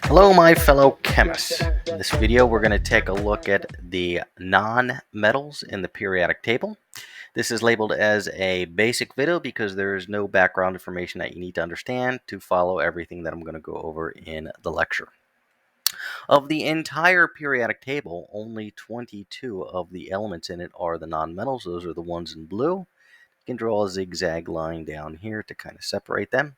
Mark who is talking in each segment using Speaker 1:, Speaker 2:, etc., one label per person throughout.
Speaker 1: Hello my fellow chemists. In this video we're going to take a look at the non-metals in the periodic table. This is labeled as a basic video because there is no background information that you need to understand to follow everything that I'm going to go over in the lecture. Of the entire periodic table, only 22 of the elements in it are the non-metals. Those are the ones in blue. You can draw a zigzag line down here to kind of separate them.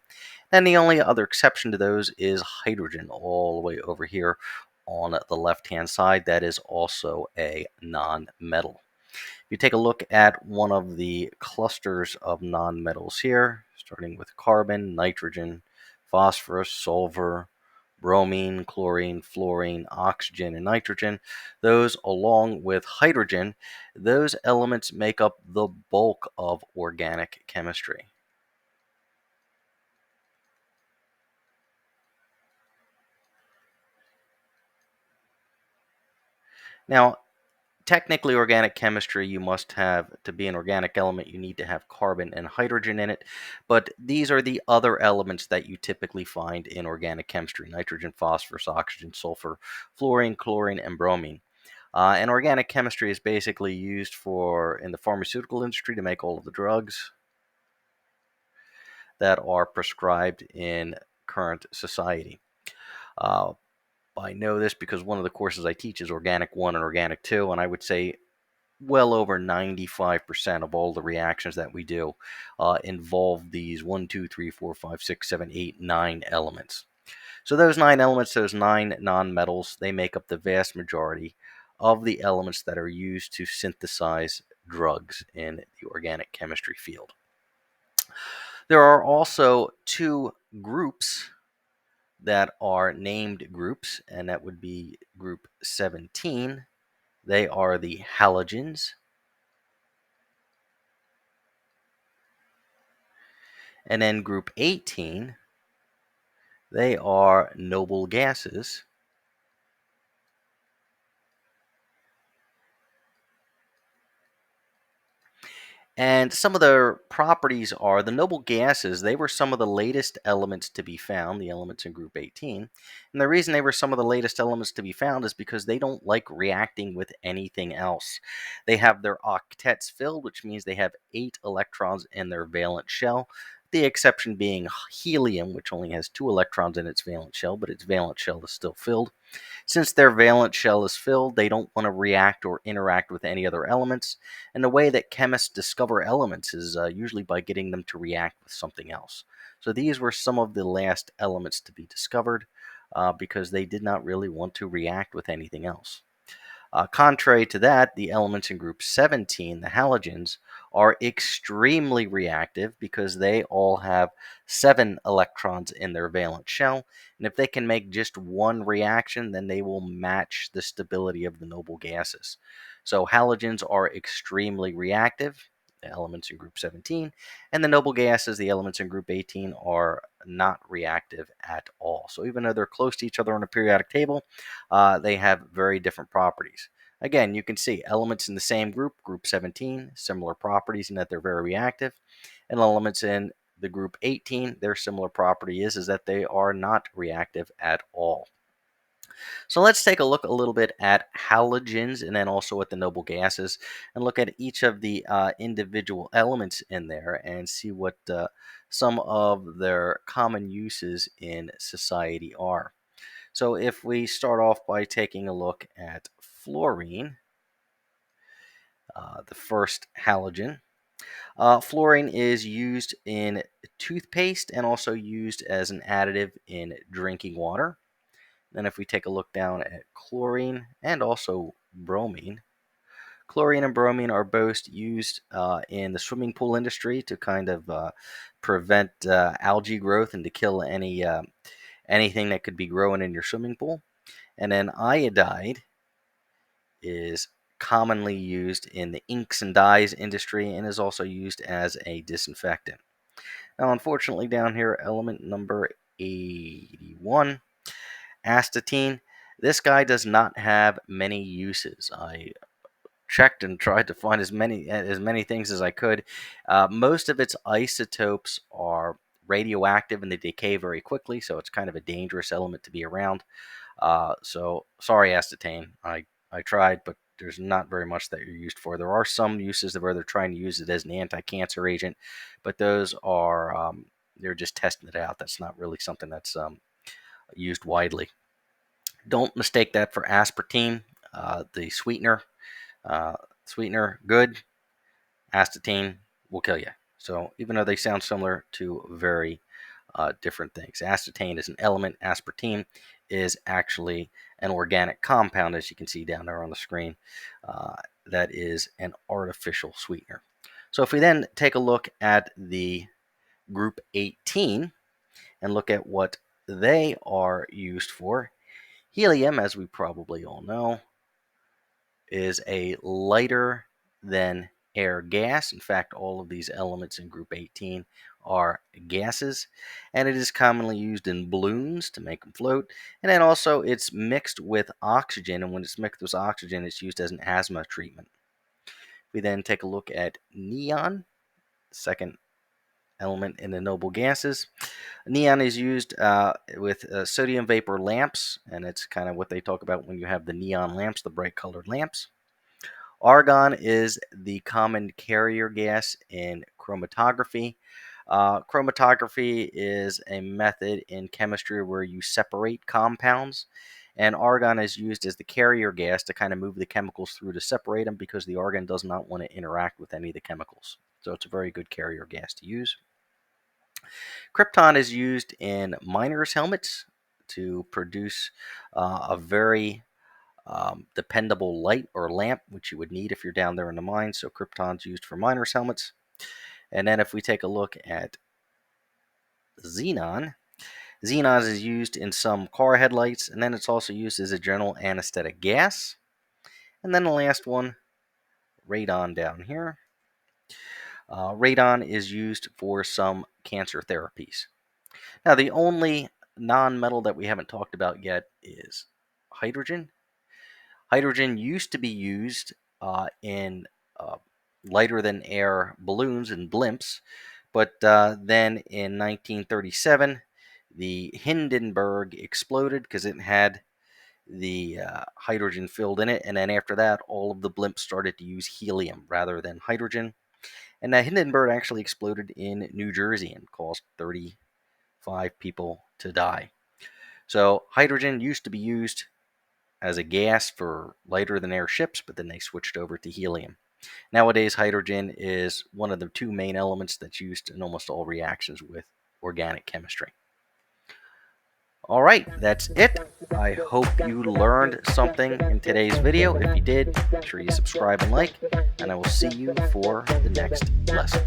Speaker 1: And the only other exception to those is hydrogen, all the way over here on the left-hand side. That is also a non-metal. If you take a look at one of the clusters of non-metals here, starting with carbon, nitrogen, phosphorus, sulfur, bromine, chlorine, fluorine, oxygen, and nitrogen, those along with hydrogen, those elements make up the bulk of organic chemistry. Now, technically, organic chemistry, you must have, to be an organic element, you need to have carbon and hydrogen in it. But these are the other elements that you typically find in organic chemistry: nitrogen, phosphorus, oxygen, sulfur, fluorine, chlorine, and bromine. And organic chemistry is basically used in the pharmaceutical industry to make all of the drugs that are prescribed in current society. I know this because one of the courses I teach is Organic 1 and Organic 2, and I would say well over 95% of all the reactions that we do involve these 1, 2, 3, 4, 5, 6, 7, 8, 9 elements. So those 9 elements, those 9 nonmetals, they make up the vast majority of the elements that are used to synthesize drugs in the organic chemistry field. There are also 2 groups that are named groups, and that would be group 17. They are the halogens. And then group 18, they are noble gases. And some of their properties are the noble gases. They were some of the latest elements to be found, the elements in group 18. And the reason they were some of the latest elements to be found is because they don't like reacting with anything else. They have their octets filled, which means they have 8 electrons in their valence shell. The exception being helium, which only has 2 electrons in its valence shell, but its valence shell is still filled. Since their valence shell is filled, they don't want to react or interact with any other elements. And the way that chemists discover elements is usually by getting them to react with something else. So these were some of the last elements to be discovered because they did not really want to react with anything else. Contrary to that, the elements in group 17, the halogens, are extremely reactive because they all have 7 electrons in their valence shell. And if they can make just one reaction, then they will match the stability of the noble gases. So halogens are extremely reactive, the elements in group 17, and the noble gases, the elements in group 18, are not reactive at all. So even though they're close to each other on a periodic table, they have very different properties. Again, you can see elements in the same group, group 17, similar properties in that they're very reactive, and elements in the group 18, their similar property is that they are not reactive at all. So let's take a look a little bit at halogens and then also at the noble gases and look at each of the individual elements in there and see what some of their common uses in society are. So if we start off by taking a look at fluorine, the first halogen. Fluorine is used in toothpaste and also used as an additive in drinking water. Then if we take a look down at chlorine and also bromine, chlorine and bromine are both used in the swimming pool industry to kind of prevent algae growth and to kill anything that could be growing in your swimming pool. And then iodide is commonly used in the inks and dyes industry and is also used as a disinfectant. Now, unfortunately, down here, element number 81, astatine. This guy does not have many uses. I checked and tried to find as many things as I could. Most of its isotopes are radioactive and they decay very quickly, so it's kind of a dangerous element to be around. So sorry, acetane. I tried, but there's not very much that you're used for. There are some uses where they're trying to use it as an anti-cancer agent, but those are they're just testing it out. That's not really something that's used widely. Don't mistake that for aspartame, the sweetener. Uh, Sweetener, good. Astatine will kill you. So even though they sound similar to very different things. Aspartame is an element. Aspartame is actually an organic compound, as you can see down there on the screen. That is an artificial sweetener. So if we then take a look at the group 18 and look at what they are used for, helium, as we probably all know, is a lighter than air gas. In fact, all of these elements in group 18 are gases, and it is commonly used in balloons to make them float. And then also it's mixed with oxygen, and when it's mixed with oxygen, it's used as an asthma treatment. We then take a look at neon, second element in the noble gases. Neon is used with sodium vapor lamps, and it's kind of what they talk about when you have the neon lamps, the bright colored lamps. Argon is the common carrier gas in chromatography. Chromatography is a method in chemistry where you separate compounds, and argon is used as the carrier gas to kind of move the chemicals through to separate them because the argon does not want to interact with any of the chemicals. So it's a very good carrier gas to use. Krypton is used in miners' helmets to produce a very dependable light or lamp, which you would need if you're down there in the mine. So krypton's used for miners' helmets. And then if we take a look at xenon, xenon is used in some car headlights, and then it's also used as a general anesthetic gas. And then the last one, radon down here. Radon is used for some cancer therapies. Now, the only non-metal that we haven't talked about yet is hydrogen. Hydrogen used to be used in uh, lighter than air balloons and blimps, but then in 1937, the Hindenburg exploded because it had the hydrogen filled in it, and then after that, all of the blimps started to use helium rather than hydrogen. And that Hindenburg actually exploded in New Jersey and caused 35 people to die. So hydrogen used to be used as a gas for lighter than air ships, but then they switched over to helium. Nowadays, hydrogen is one of the two main elements that's used in almost all reactions with organic chemistry. All right, that's it. I hope you learned something in today's video. If you did, make sure you subscribe and like, and I will see you for the next lesson.